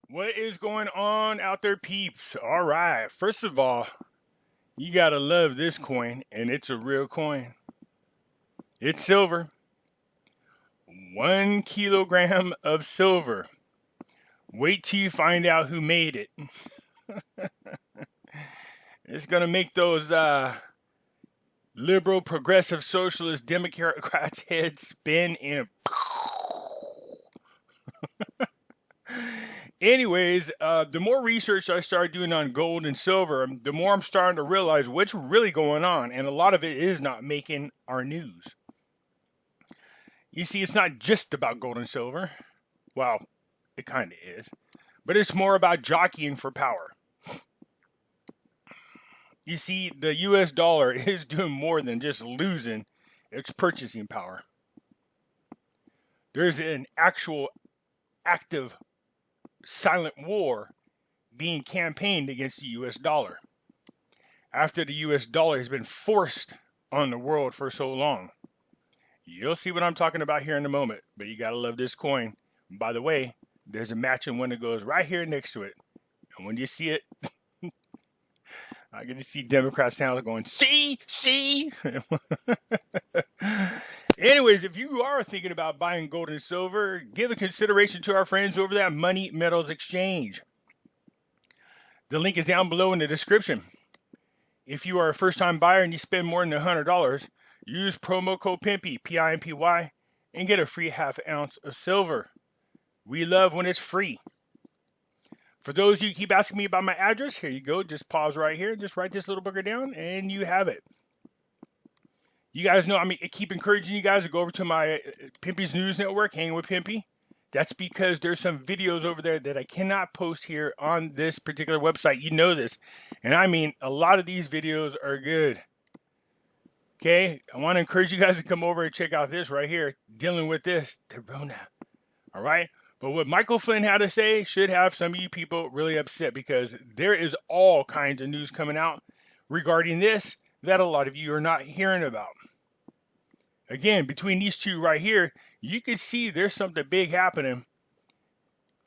What is going on out there, peeps? All right. First of all, you got to love this coin, and it's a real coin. It's silver. 1 kilogram of silver. Wait till you find out who made it. It's going to make those liberal, progressive, socialist, Democrats' heads spin and. Anyways, the more research I started doing on gold and silver, the more I'm starting to realize what's really going on, and a lot of it is not making our news. You see, it's not just about gold and silver. Well, it kind of is. But it's more about jockeying for power. You see, the US dollar is doing more than just losing its purchasing power. There's an actual active silent war being campaigned against the US dollar after the US dollar has been forced on the world for so long. You'll see what I'm talking about here in a moment, but you gotta love this coin. By the way, there's a matching one that goes right here next to it, and when you see it, I get to see Democrats now going, see. Anyways, if you are thinking about buying gold and silver, give a consideration to our friends over at Money Metals Exchange. The link is down below in the description. If you are a first-time buyer and you spend more than $100, use promo code Pimpy, P-I-M-P-Y, and get a free ½ ounce of silver. We love when it's free. For those of you who keep asking me about my address, here you go. Just pause right here. Just write this little booger down, and you have it. You guys know, I keep encouraging you guys to go over to my Pimpy's News Network, Hanging with Pimpy. That's because there's some videos over there that I cannot post here on this particular website. You know this. And I mean, a lot of these videos are good. Okay? I want to encourage you guys to come over and check out this right here, dealing with this, the Rona. All right? But what Michael Flynn had to say should have some of you people really upset, because there is all kinds of news coming out regarding this that a lot of you are not hearing about. Again, between these two right here, you can see there's something big happening.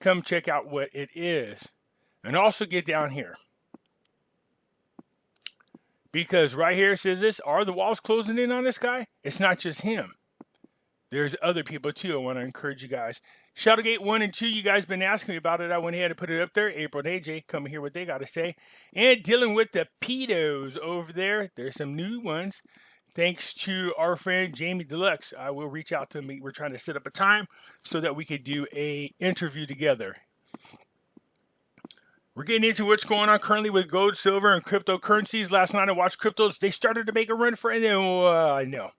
Come check out what it is. And also get down here. Because right here it says this, are the walls closing in on this guy? It's not just him. There's other people too. I want to encourage you guys. Shadowgate 1 and 2, you guys been asking me about it. I went ahead and put it up there. April and AJ, come hear what they got to say. And dealing with the pedos over there. There's some new ones. Thanks to our friend Jamie Deluxe. I will reach out to him. We're trying to set up a time so that we could do a interview together. We're getting into what's going on currently with gold, silver, and cryptocurrencies. Last night I watched cryptos. They started to make a run for it. I know.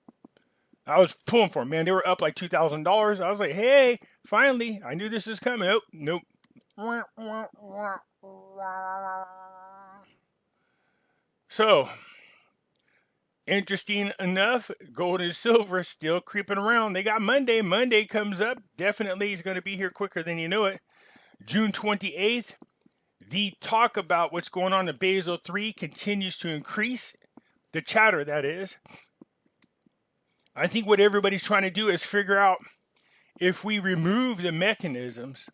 I was pulling for them, man. They were up like $2,000. I was like, hey, finally. I knew this is coming. Oh, nope. So, interesting enough, gold and silver still creeping around. They got Monday. Monday comes up. Definitely he's going to be here quicker than you know it. June 28th. The talk about what's going on in Basel III continues to increase. The chatter, that is. I think what everybody's trying to do is figure out if we remove the mechanisms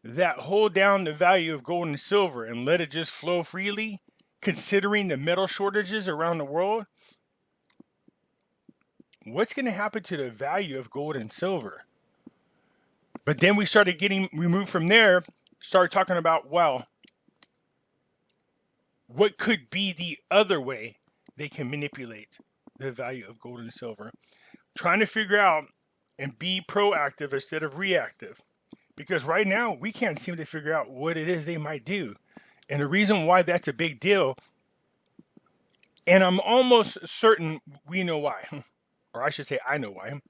that hold down the value of gold and silver and let it just flow freely, considering the metal shortages around the world, what's going to happen to the value of gold and silver? But then we started getting removed from there, started talking about, well, what could be the other way they can manipulate the value of gold and silver? Trying to figure out and be proactive instead of reactive. Because right now, we can't seem to figure out what it is they might do. And the reason why that's a big deal, and I'm almost certain we know why, or I should say I know why,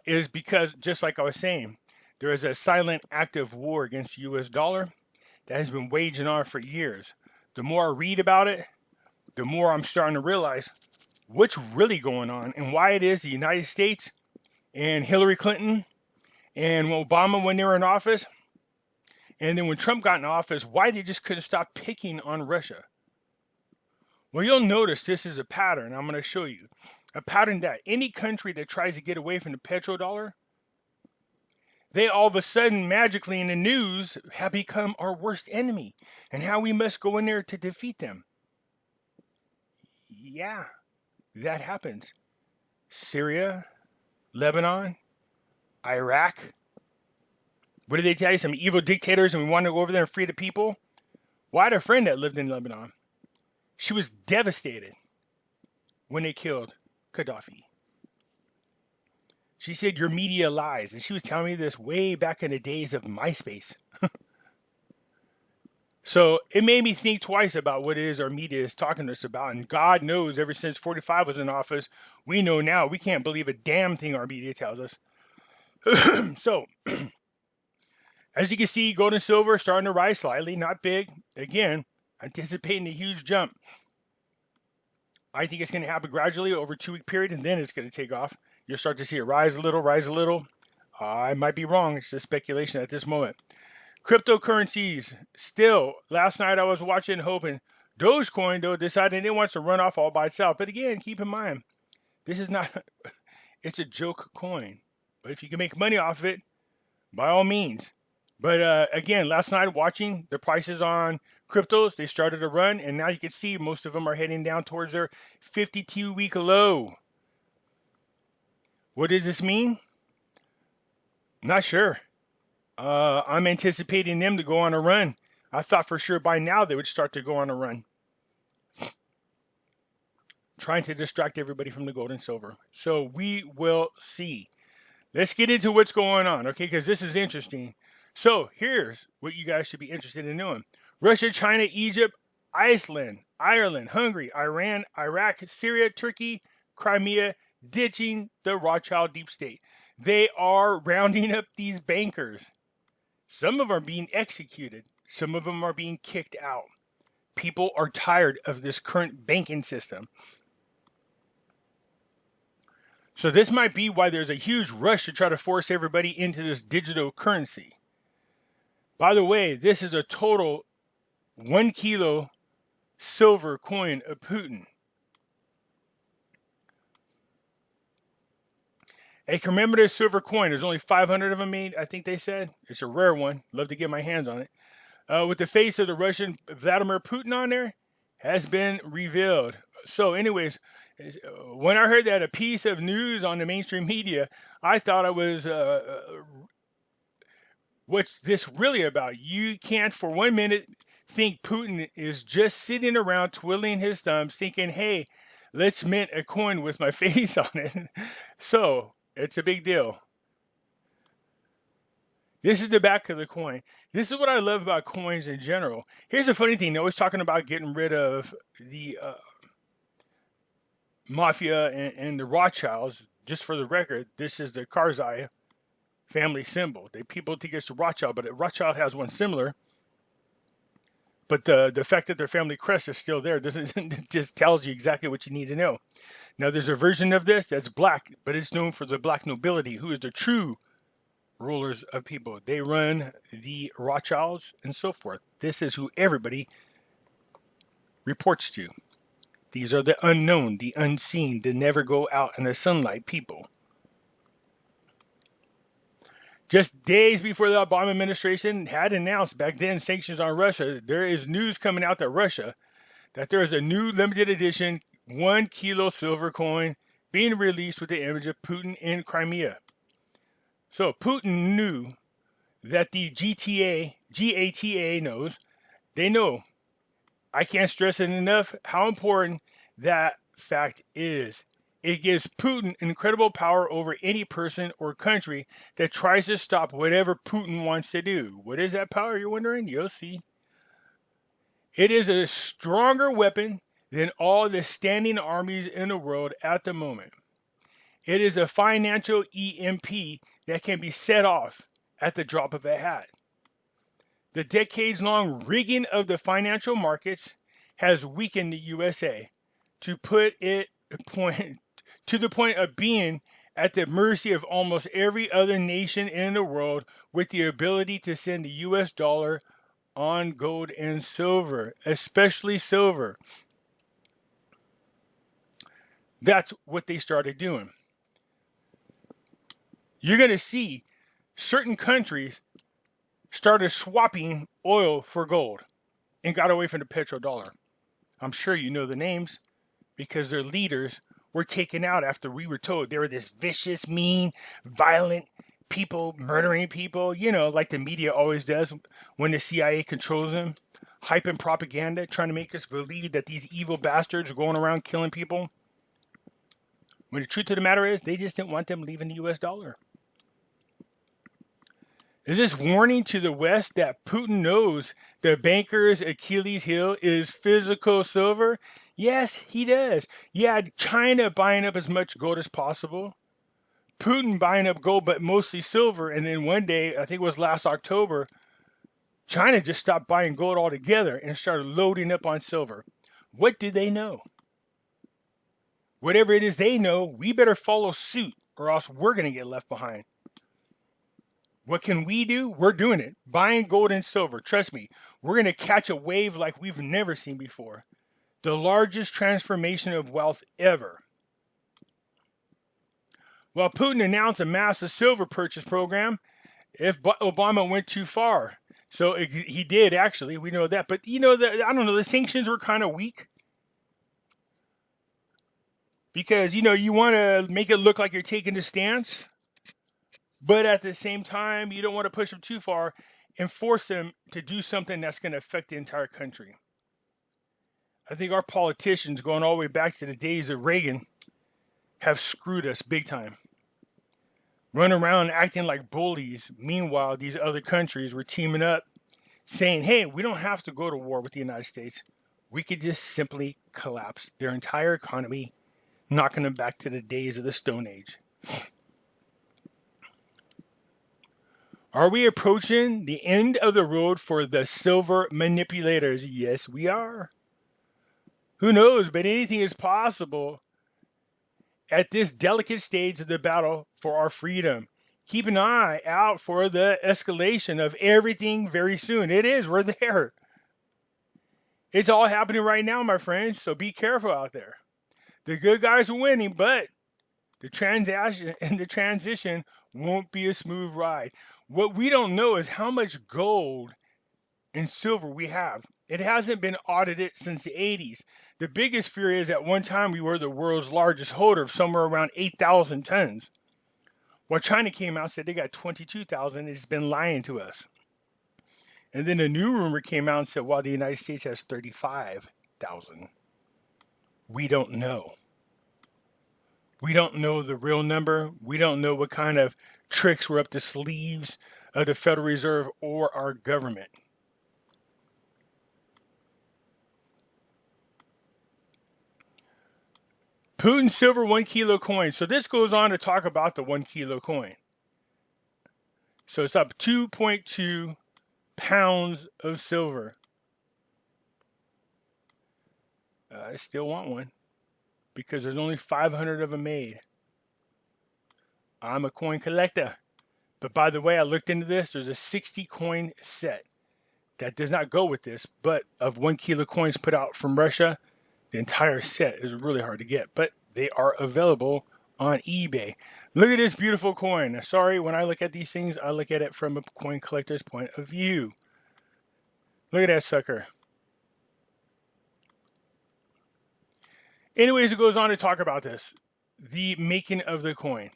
is because, just like I was saying, there is a silent active war against the US dollar that has been waging on for years. The more I read about it, the more I'm starting to realize what's really going on and why it is the United States and Hillary Clinton and Obama, when they were in office, and then when Trump got in office, why they just couldn't stop picking on Russia. Well, you'll notice this is a pattern I'm going to show you. A pattern that any country that tries to get away from the petrodollar, they all of a sudden magically in the news have become our worst enemy and how we must go in there to defeat them. Yeah, that happens. Syria, Lebanon, Iraq. What did they tell you? Some evil dictators and we want to go over there and free the people? Well, I had a friend that lived in Lebanon. She was devastated when they killed Gaddafi. She said, your media lies. And she was telling me this way back in the days of MySpace. So it made me think twice about what it is our media is talking to us about. And God knows ever since 45 was in office, we know now we can't believe a damn thing our media tells us. So, as you can see, gold and silver starting to rise slightly, not big. Again, anticipating a huge jump. I think it's going to happen gradually over a 2-week period, and then it's going to take off. You'll start to see it rise a little, rise a little. I might be wrong. It's just speculation at this moment. Cryptocurrencies, still, last night I was watching, hoping. Dogecoin, though, decided it wants to run off all by itself. But again, keep in mind, this is not, it's a joke coin. But if you can make money off of it, by all means. But again, last night watching the prices on cryptos, they started to run. And now you can see most of them are heading down towards their 52-week low. What does this mean? Not sure. I'm anticipating them to go on a run. I thought for sure by now they would start to go on a run. Trying to distract everybody from the gold and silver. So we will see. Let's get into what's going on, okay? Because this is interesting. So here's what you guys should be interested in knowing. Russia, China, Egypt, Iceland, Ireland, Hungary, Iran, Iraq, Syria, Turkey, Crimea, ditching the Rothschild deep state. They are rounding up these bankers. Some of them are being executed. Some of them are being kicked out. People are tired of this current banking system. So this might be why there's a huge rush to try to force everybody into this digital currency. By the way, this is a total 1 kilo silver coin of Putin. A commemorative silver coin. There's only 500 of them made, I think they said. It's a rare one. Love to get my hands on it. With the face of the Russian Vladimir Putin on there, has been revealed. So anyways, when I heard that a piece of news on the mainstream media, I thought it was, what's this really about? You can't for 1 minute think Putin is just sitting around twiddling his thumbs thinking, hey, let's mint a coin with my face on it. So it's a big deal. This is the back of the coin. This is what I love about coins in general. Here's the funny thing. They're always talking about getting rid of the mafia and the Rothschilds. Just for the record, this is the Karzai family symbol. People think it's the Rothschild, but Rothschild has one similar. But the fact that their family crest is still there doesn't just tells you exactly what you need to know. Now, there's a version of this that's black, but it's known for the black nobility, who is the true rulers of people. They run the Rothschilds and so forth. This is who everybody reports to. These are the unknown, the unseen, the never go out in the sunlight people. Just days before the Obama administration had announced back then sanctions on Russia, there is news coming out that there is a new limited edition 1 kilo silver coin being released with the image of Putin in Crimea. So Putin knew that the GATA knows. They know. I can't stress it enough how important that fact is. It gives Putin incredible power over any person or country that tries to stop whatever Putin wants to do. What is that power, you're wondering? You'll see. It is a stronger weapon than all the standing armies in the world at the moment. It is a financial EMP that can be set off at the drop of a hat. The decades-long rigging of the financial markets has weakened the USA to the point of being at the mercy of almost every other nation in the world with the ability to send the US dollar on gold and silver, especially silver. That's what they started doing. You're going to see certain countries started swapping oil for gold and got away from the petrodollar. I'm sure you know the names because their leaders were taken out after we were told they were this vicious, mean, violent people, murdering people, like the media always does when the CIA controls them, hyping propaganda, trying to make us believe that these evil bastards are going around killing people. When the truth of the matter is, they just didn't want them leaving the US dollar. Is this warning to the West that Putin knows the banker's Achilles heel is physical silver? Yes, he does. Yeah, China buying up as much gold as possible. Putin buying up gold, but mostly silver. And then one day, I think it was last October, China just stopped buying gold altogether and started loading up on silver. What do they know? Whatever it is they know, we better follow suit or else we're going to get left behind. What can we do? We're doing it. Buying gold and silver. Trust me, we're going to catch a wave like we've never seen before. The largest transformation of wealth ever. Well, Putin announced a massive silver purchase program if Obama went too far. So he did, actually. We know that. But, I don't know, the sanctions were kind of weak. Because, you want to make it look like you're taking a stance. But at the same time, you don't want to push them too far and force them to do something that's going to affect the entire country. I think our politicians, going all the way back to the days of Reagan, have screwed us big time. Run around acting like bullies. Meanwhile, these other countries were teaming up, saying, hey, we don't have to go to war with the United States. We could just simply collapse their entire economy, knocking them back to the days of the Stone Age. Are we approaching the end of the road for the silver manipulators? Yes, we are. Who knows, but anything is possible at this delicate stage of the battle for our freedom. Keep an eye out for the escalation of everything very soon. We're there. It's all happening right now, my friends, so be careful out there. The good guys are winning, but the transition won't be a smooth ride. What we don't know is how much gold and silver we have. It hasn't been audited since the 80s. The biggest fear is at one time we were the world's largest holder of somewhere around 8,000 tons. Well, China came out and said they got 22,000. It's been lying to us. And then a new rumor came out and said, well, the United States has 35,000. We don't know. We don't know the real number. We don't know what kind of tricks were up the sleeves of the Federal Reserve or our government. Putin silver 1 kilo coin. So this goes on to talk about the 1 kilo coin. So it's up 2.2 pounds of silver. I still want one because there's only 500 of them made. I'm a coin collector. But by the way, I looked into this. There's a 60 coin set that does not go with this, but of 1 kilo coins put out from Russia. The entire set is really hard to get, but they are available on eBay. Look at this beautiful coin. Sorry, when I look at these things, I look at it from a coin collector's point of view. Look at that sucker. Anyways, it goes on to talk about this. The making of the coin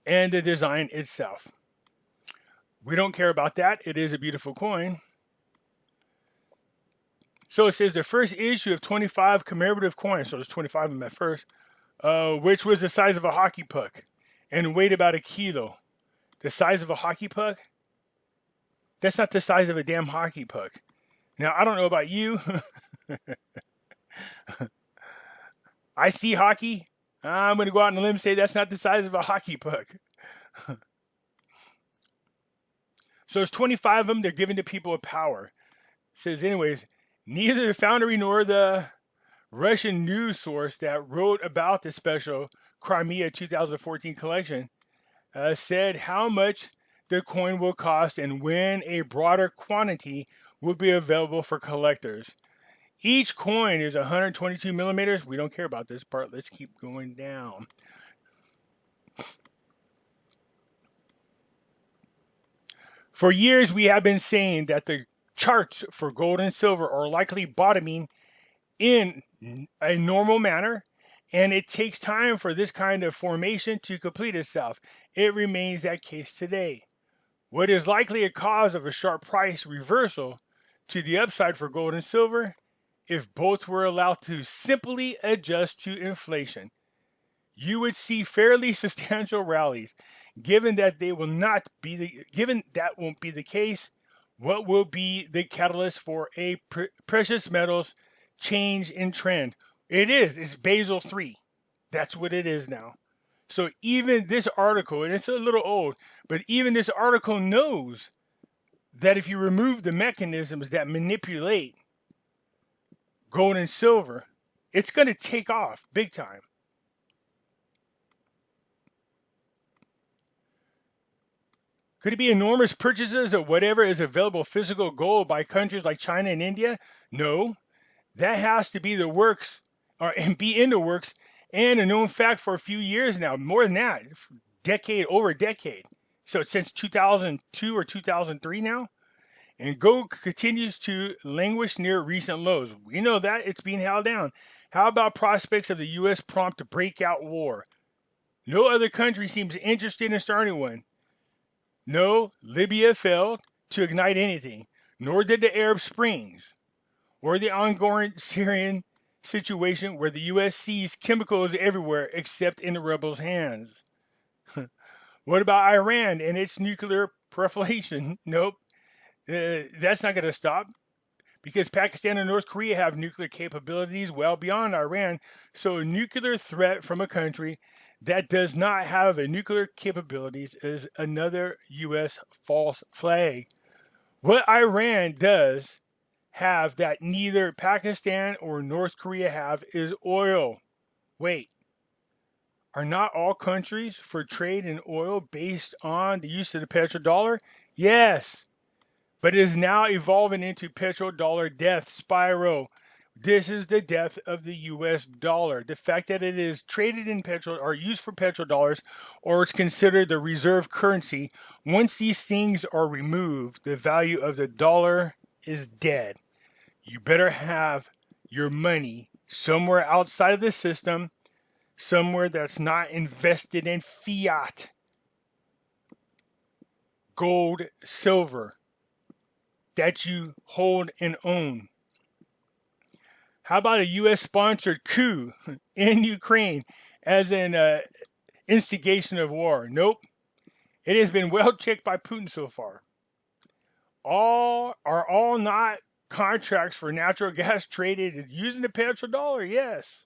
and the design itself. We don't care about that. It is a beautiful coin. So it says the first issue of 25 commemorative coins, so there's 25 of them at first, which was the size of a hockey puck and weighed about 1 kilo. The size of a hockey puck? That's not the size of a damn hockey puck. Now, I don't know about you. I see hockey. I'm going to go out on a limb and say that's not the size of a hockey puck. So there's 25 of them. They're given to people with power. It says, anyways, neither the foundry nor the Russian news source that wrote about the special Crimea 2014 collection said how much the coin will cost and when a broader quantity will be available for collectors. Each coin is 122 millimeters. We don't care about this part. Let's keep going down. For years, we have been saying that the charts for gold and silver are likely bottoming in a normal manner, and it takes time for this kind of formation to complete itself. It remains that case today. What is likely a cause of a sharp price reversal to the upside for gold and silver, if both were allowed to simply adjust to inflation? You would see fairly substantial rallies. Given that won't be the case, what will be the catalyst for a precious metals change in trend? It's Basel III. That's what it is now. So even this article, and it's a little old, but even this article knows that if you remove the mechanisms that manipulate gold and silver, it's going to take off big time. Could it be enormous purchases of whatever is available physical gold by countries like China and India? No. That has to be the works, and be in the works, and a known fact for a few years now. More than that, over a decade. So since 2002 or 2003 now. And gold continues to languish near recent lows. We know that. It's being held down. How about prospects of the U.S. prompt to break out war? No other country seems interested in starting one. No, Libya failed to ignite anything, nor did the Arab Springs, or the ongoing Syrian situation where the U.S. sees chemicals everywhere except in the rebels' hands. What about Iran and its nuclear proliferation? Nope, that's not going to stop, because Pakistan and North Korea have nuclear capabilities well beyond Iran, so a nuclear threat from a country that does not have a nuclear capabilities is another U.S. false flag. What Iran does have that neither Pakistan or North Korea have is oil. Wait, are not all countries for trade in oil based on the use of the petrodollar? Yes, but it is now evolving into petrodollar death spiral. This is the death of the U.S. dollar. The fact that it is traded in petrol or used for petrodollars, or it's considered the reserve currency. Once these things are removed, the value of the dollar is dead. You better have your money somewhere outside of the system, somewhere that's not invested in fiat, gold, silver, that you hold and own. How about a U.S.-sponsored coup in Ukraine as an instigation of war? Nope. It has been well checked by Putin so far. All not contracts for natural gas traded using the petrodollar? Yes.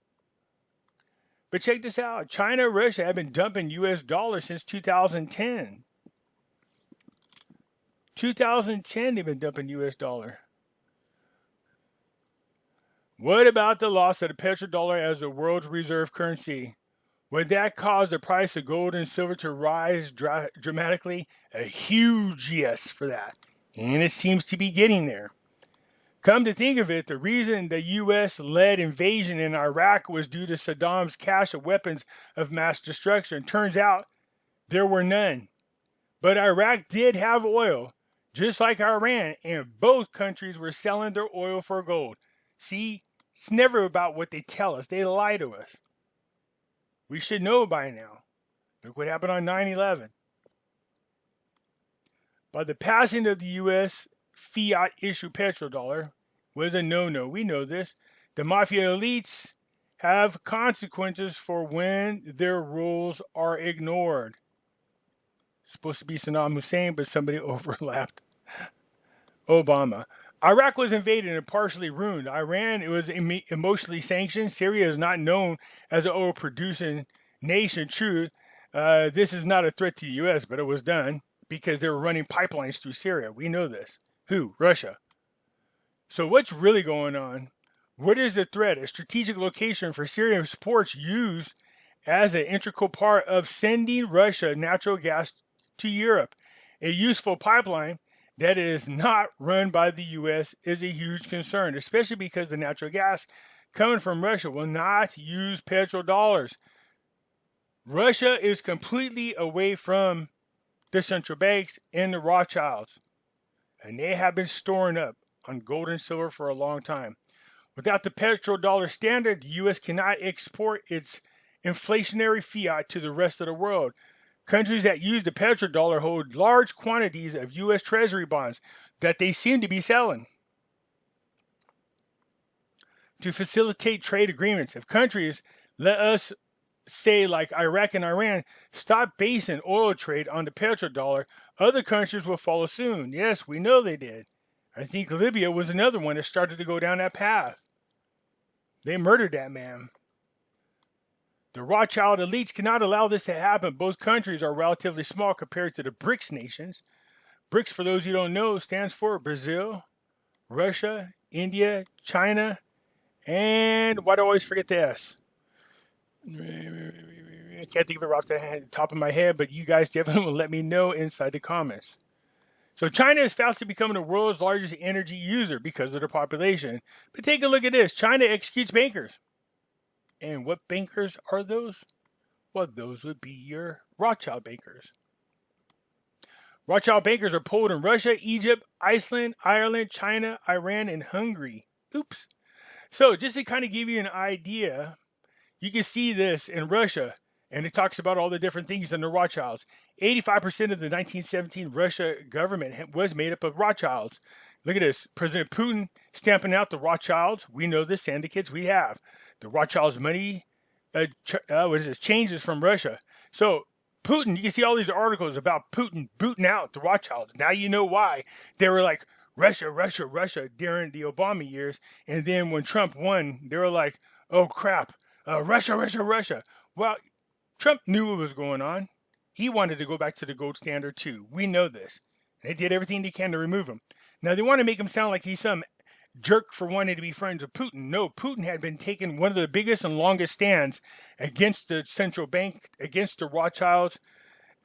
But check this out. China and Russia have been dumping U.S. dollars since 2010. 2010, they've been dumping U.S. dollar. What about the loss of the petrodollar as the world's reserve currency? Would that cause the price of gold and silver to rise dramatically? A huge yes for that. And it seems to be getting there. Come to think of it, the reason the U.S.-led invasion in Iraq was due to Saddam's cache of weapons of mass destruction. Turns out there were none. But Iraq did have oil, just like Iran, and both countries were selling their oil for gold. See, it's never about what they tell us. They lie to us. We should know by now. Look what happened on 9/11. By the passing of the U.S. fiat-issue petrodollar was a no-no. We know this. The mafia elites have consequences for when their rules are ignored. It's supposed to be Saddam Hussein, but somebody overlapped Obama. Iraq was invaded and partially ruined. Iran, it was emotionally sanctioned. Syria is not known as an oil-producing nation. True, this is not a threat to the U.S., but it was done because they were running pipelines through Syria. We know this. Who? Russia. So what's really going on? What is the threat? A strategic location for Syrian supports used as an integral part of sending Russia natural gas to Europe. A useful pipeline that is not run by the U.S. is a huge concern, especially because the natural gas coming from Russia will not use petrodollars. Russia is completely away from the central banks and the Rothschilds. and they have been storing up on gold and silver for a long time. Without the petrodollar standard, the U.S. cannot export its inflationary fiat to the rest of the world. Countries that use the petrodollar hold large quantities of U.S. Treasury bonds that they seem to be selling to facilitate trade agreements. If countries, let us say like Iraq and Iran, stop basing oil trade on the petrodollar, other countries will follow soon. Yes, we know they did. I think Libya was another one that started to go down that path. They murdered that man. The Rothschild elites cannot allow this to happen. Both countries are relatively small compared to the BRICS nations. BRICS, for those who don't know, stands for Brazil, Russia, India, China, and why do I always forget the S? I can't think of it off the top of my head, but you guys definitely will let me know inside the comments. So China is fastly becoming the world's largest energy user because of their population. But take a look at this. China executes bankers. And what bankers are those? Well, those would be your Rothschild bankers. Rothschild bankers are pulled in Russia, Egypt, Iceland, Ireland, China, Iran, and Hungary. Oops. So just to kind of give you an idea, you can see this in Russia, and it talks about all the different things in the Rothschilds. 85% of the 1917 Russia government was made up of Rothschilds. Look at this. President Putin stamping out the Rothschilds. We know the syndicates we have. The Rothschilds' money changes from Russia. So Putin, you can see all these articles about Putin booting out the Rothschilds. Now you know why. They were like, Russia, Russia, Russia during the Obama years. And then when Trump won, they were like, oh crap, Russia, Russia, Russia. Well, Trump knew what was going on. He wanted to go back to the gold standard too. We know this. They did everything they can to remove him. Now they want to make him sound like he's some jerk for wanting to be friends with Putin. No, Putin had been taking one of the biggest and longest stands against the central bank, against the Rothschilds,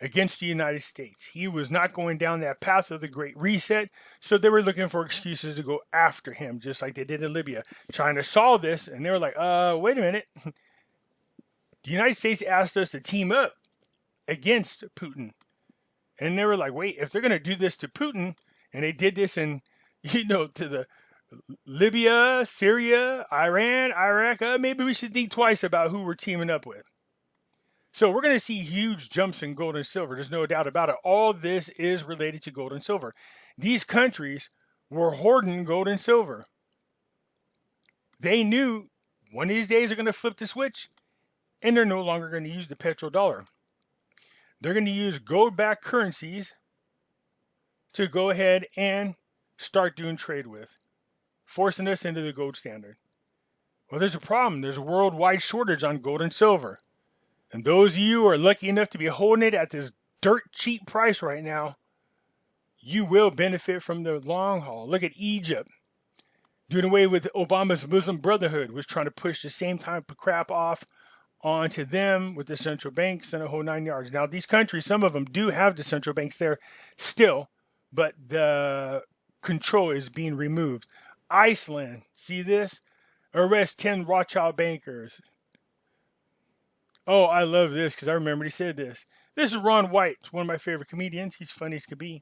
against the United States. He was not going down that path of the Great Reset, so they were looking for excuses to go after him, just like they did in Libya. China saw this, and they were like, wait a minute. The United States asked us to team up against Putin. And they were like, wait, if they're going to do this to Putin, and they did this in, to the Libya, Syria, Iran, Iraq, maybe we should think twice about who we're teaming up with. So we're going to see huge jumps in gold and silver. There's no doubt about it. All this is related to gold and silver. These countries were hoarding gold and silver. They knew one of these days they're going to flip the switch, and they're no longer going to use the petrodollar. They're going to use gold-backed currencies to go ahead and start doing trade with, forcing us into the gold standard. Well, there's a problem. There's a worldwide shortage on gold and silver. And those of you who are lucky enough to be holding it at this dirt cheap price right now, you will benefit from the long haul. Look at Egypt. Doing away with Obama's Muslim Brotherhood, was trying to push the same type of crap off onto them with the central banks and a whole 9 yards. Now, these countries, some of them do have the central banks there still, but the control is being removed. Iceland, see this? Arrest 10 Rothschild bankers. Oh, I love this because I remember he said this. This is Ron White. It's one of my favorite comedians. He's funny as could be.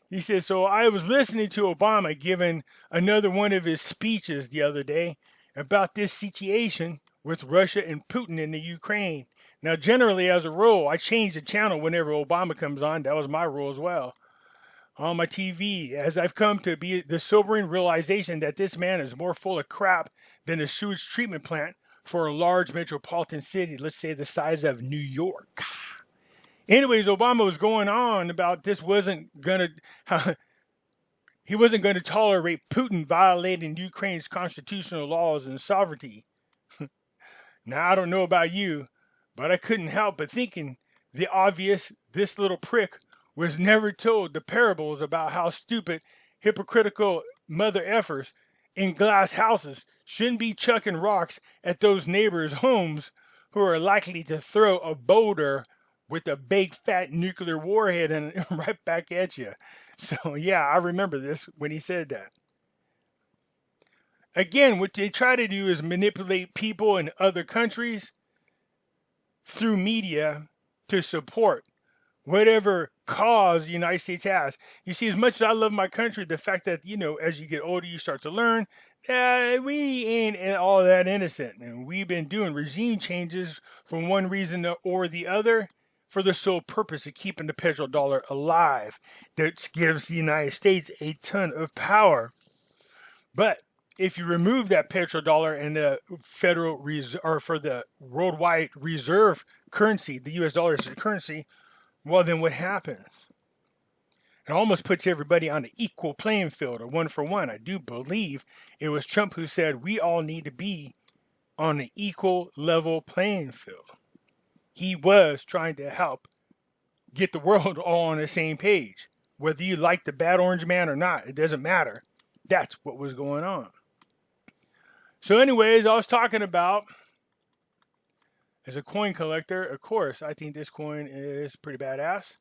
He says, so I was listening to Obama giving another one of his speeches the other day about this situation with Russia and Putin in the Ukraine. Now, generally, as a rule, I change the channel whenever Obama comes on. That was my rule as well. On my TV, as I've come to be the sobering realization that this man is more full of crap than a sewage treatment plant for a large metropolitan city, let's say the size of New York. Anyways, Obama was going on about this wasn't going to, he wasn't going to tolerate Putin violating Ukraine's constitutional laws and sovereignty. Now, I don't know about you, but I couldn't help but thinking the obvious, this little prick was never told the parables about how stupid, hypocritical mother effers in glass houses shouldn't be chucking rocks at those neighbors' homes who are likely to throw a boulder with a big fat nuclear warhead and right back at you. So yeah, I remember this when he said that. Again, what they try to do is manipulate people in other countries through media to support whatever cause the United States has. You see, as much as I love my country, the fact that, as you get older, you start to learn that we ain't all that innocent. And we've been doing regime changes for one reason or the other for the sole purpose of keeping the petrodollar alive. That gives the United States a ton of power. But if you remove that petrodollar and the Federal Reserve, or for the worldwide reserve currency, the US dollar is the currency, well, then what happens? It almost puts everybody on an equal playing field, or one for one. I do believe it was Trump who said we all need to be on an equal level playing field. He was trying to help get the world all on the same page. Whether you like the bad orange man or not, it doesn't matter. That's what was going on. So anyways, I was talking about, as a coin collector, of course, I think this coin is pretty badass.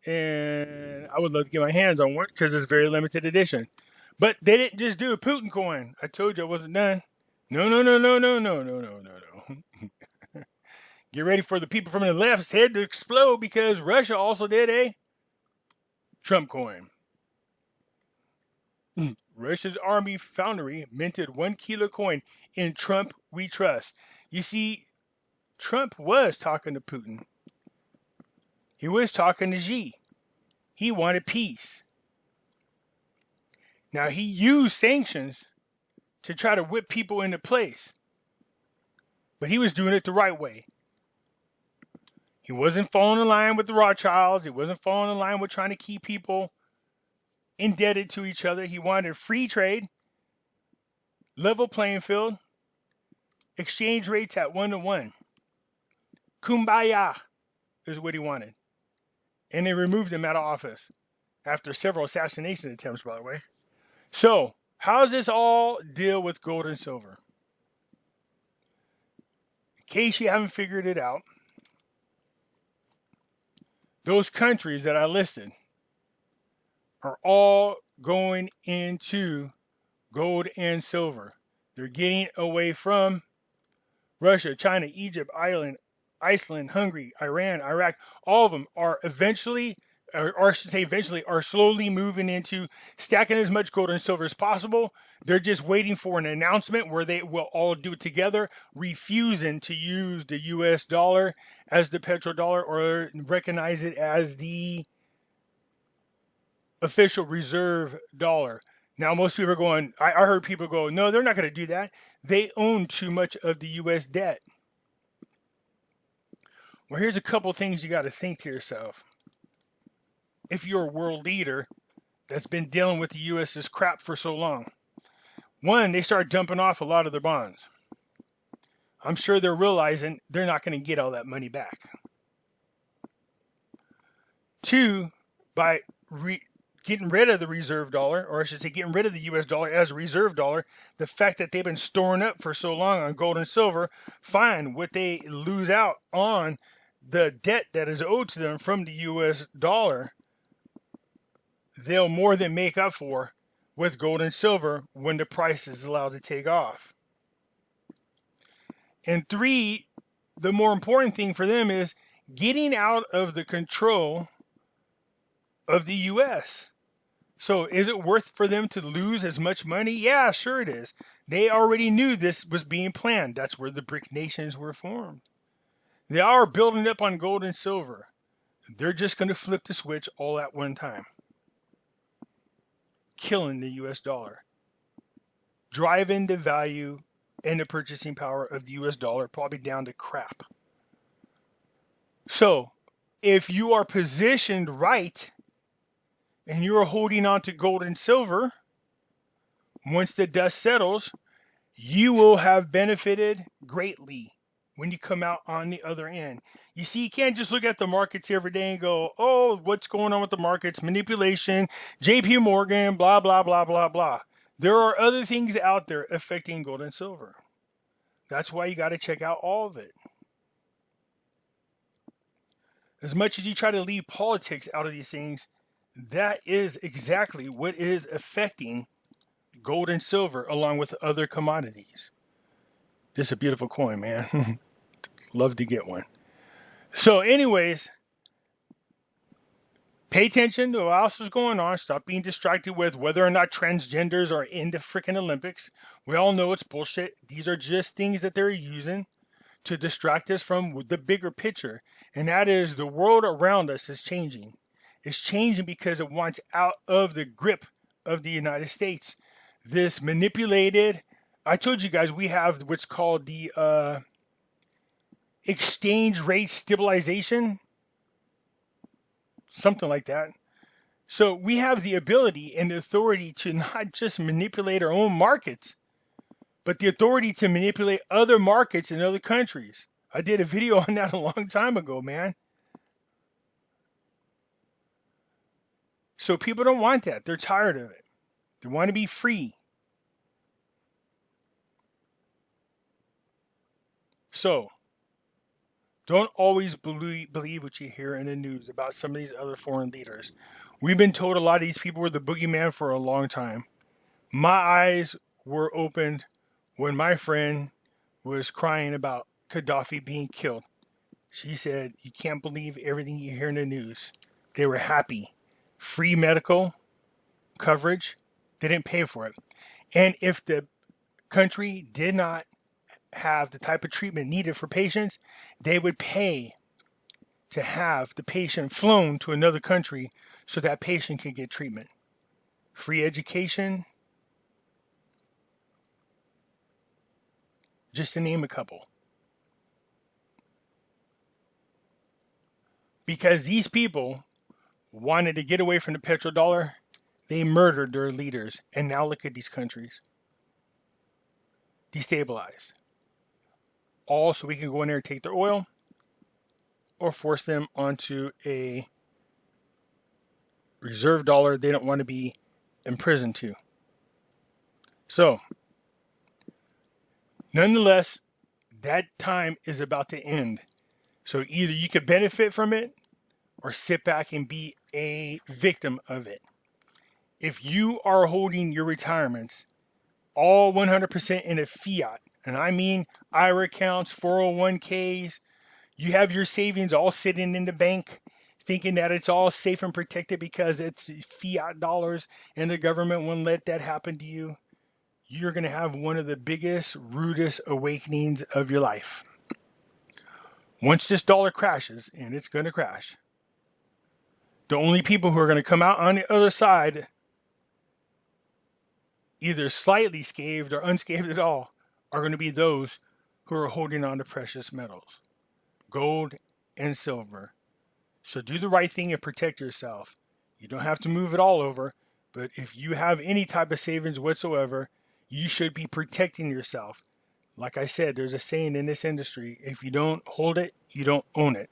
And I would love to get my hands on one because it's very limited edition. But they didn't just do a Putin coin. I told you I wasn't done. No. Get ready for the people from the left's head to explode because Russia also did a Trump coin. Russia's army foundry minted 1 kilo coin in Trump we trust. You see, Trump was talking to Putin. He was talking to Xi. He wanted peace. Now, he used sanctions to try to whip people into place. But he was doing it the right way. He wasn't falling in line with the Rothschilds. He wasn't falling in line with trying to keep people indebted to each other. He wanted free trade, level playing field, exchange rates at 1-to-1. Kumbaya is what he wanted. And they removed him out of office after several assassination attempts, by the way. So, how does this all deal with gold and silver? In case you haven't figured it out, those countries that I listed are all going into gold and silver. They're getting away from Russia, China, Egypt, Iceland, Hungary, Iran, Iraq. All of them are eventually, or I should say eventually, are slowly moving into stacking as much gold and silver as possible. They're just waiting for an announcement where they will all do it together, refusing to use the US dollar as the petrodollar or recognize it as the official reserve dollar. Now, most people are going, I heard people go, no, they're not going to do that. They own too much of the US debt. Well, here's a couple things you got to think to yourself. If you're a world leader that's been dealing with the U.S.'s crap for so long. One, they start dumping off a lot of their bonds. I'm sure they're realizing they're not going to get all that money back. Two, by getting rid of the reserve dollar, or I should say getting rid of the U.S. dollar as a reserve dollar, the fact that they've been storing up for so long on gold and silver, fine, what they lose out on the debt that is owed to them from the U.S. dollar, they'll more than make up for with gold and silver when the price is allowed to take off. And three, the more important thing for them is getting out of the control of the U.S. So is it worth for them to lose as much money? Yeah, sure it is. They already knew this was being planned. That's where the BRIC nations were formed. They are building up on gold and silver. They're just going to flip the switch all at one time. Killing the U.S. dollar. Driving the value and the purchasing power of the U.S. dollar probably down to crap. So, if you are positioned right and you're holding on to gold and silver, once the dust settles, you will have benefited greatly when you come out on the other end. You see, you can't just look at the markets every day and go, oh, what's going on with the markets? Manipulation, JP Morgan, blah, blah, blah, blah, blah. There are other things out there affecting gold and silver. That's why you got to check out all of it. As much as you try to leave politics out of these things, that is exactly what is affecting gold and silver along with other commodities. This is a beautiful coin, man. Love to get one. So anyways, Pay attention to what else is going on. Stop being distracted with whether or not transgenders are in the freaking Olympics. We all know it's bullshit. These are just things that they're using to distract us from the bigger picture. And that is the world around us is changing. It's changing because it wants out of the grip of the United States. This manipulated, I told you guys, we have what's called the exchange rate stabilization, something like that. So we have the ability and the authority to not just manipulate our own markets, but the authority to manipulate other markets in other countries. I did a video on that a long time ago, man. So people don't want that. They're tired of it. They want to be free. So don't always believe what you hear in the news about some of these other foreign leaders. We've been told a lot of these people were the boogeyman for a long time. My eyes were opened when my friend was crying about Gaddafi being killed. She said, you can't believe everything you hear in the news. They were happy. Free medical coverage. They didn't pay for it. And if the country did not have the type of treatment needed for patients, they would pay to have the patient flown to another country so that patient could get treatment. Free education, just to name a couple. Because these people wanted to get away from the petrodollar, they murdered their leaders. And now look at these countries. Destabilized. All so we can go in there and take their oil or force them onto a reserve dollar they don't want to be imprisoned to. So, nonetheless, that time is about to end. So either you could benefit from it or sit back and be a victim of it. If you are holding your retirements all 100% in a fiat, and I mean IRA accounts, 401ks, you have your savings all sitting in the bank thinking that it's all safe and protected because it's fiat dollars and the government won't let that happen to you, you're going to have one of the biggest, rudest awakenings of your life. Once this dollar crashes, and it's going to crash, the only people who are going to come out on the other side, either slightly scathed or unscathed at all, are going to be those who are holding on to precious metals, gold and silver. So do the right thing and protect yourself. You don't have to move it all over, but if you have any type of savings whatsoever, you should be protecting yourself. Like I said, there's a saying in this industry, if you don't hold it, you don't own it.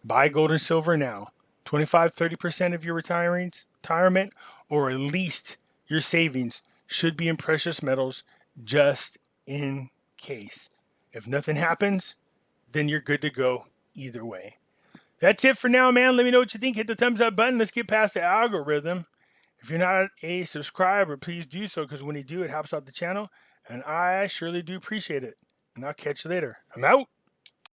Buy gold and silver now. 25-30% of your retirement, or at least your savings, should be in precious metals just in case. If nothing happens, then you're good to go either way. That's it for now, man. Let me know what you think. Hit the thumbs up button. Let's get past the algorithm. If you're not a subscriber, please do so, because when you do, it helps out the channel. And I surely do appreciate it. And I'll catch you later. I'm out.